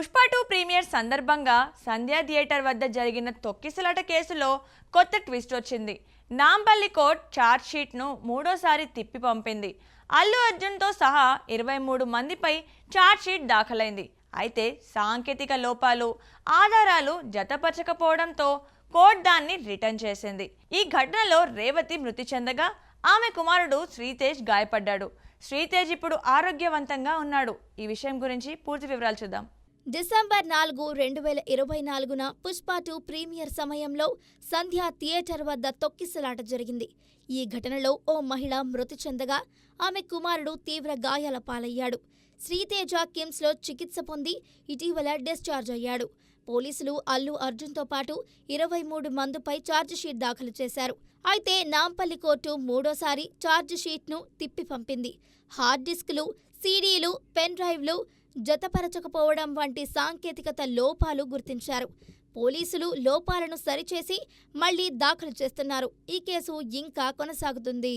Pushpa 2 premier సందర్భంగా సంధ్యా theatre వద్ద జరిగిన తొక్కిసలాట కేసులో కొత్త ట్విస్ట్ వచ్చింది. నాంపల్లి కోర్టు ఛార్జ్ షీట్ను మూడోసారి తిప్పి పంపింది. అల్లు అర్జున్తో సహా 23 మందిపై ఛార్జ్ షీట్ దాఖలైంది. అయితే సాంకేతిక లోపాలు, ఆధారాలు జతపరచకపోవడంతో కోర్టు దాన్ని రిటర్న్ చేసింది. ఈ ఘటనలో రేవతి మృతి చెందగా ఆమె కుమారుడు శ్రీతేజ్ గాయపడ్డాడు. శ్రీతేజ్ ఇప్పుడు ఆరోగ్యవంతంగా ఉన్నాడు. ఈ విషయం గురించి పూర్తి వివరాలు చూద్దాం. డిసెంబర్ 4, 2024న పుష్ప 2 ప్రీమియర్ సమయంలో సంధ్యా థియేటర్ వద్ద తొక్కిసలాట జరిగింది. ఈ ఘటనలో ఓ మహిళ మృతి చెందగా ఆమె కుమారుడు తీవ్ర గాయాల పాలయ్యాడు. శ్రీతేజ కిమ్స్లో చికిత్స పొంది ఇటీవల డిశ్చార్జ్ అయ్యాడు. పోలీసులు అల్లు అర్జున్తో పాటు 23 మందిపై ఛార్జిషీట్ దాఖలు చేశారు. అయితే నాంపల్లి కోర్టు మూడోసారి ఛార్జిషీట్ను తిప్పి పంపింది. హార్డ్ డిస్కులు, సీడీలు, పెన్ డ్రైవ్లు జతపరచకపోవడం వంటి సాంకేతికత లోపాలు గుర్తించారు. పోలీసులు లోపాలను సరిచేసి మళ్లీ దాఖలు చేస్తున్నారు. ఈ కేసు ఇంకా కొనసాగుతుంది.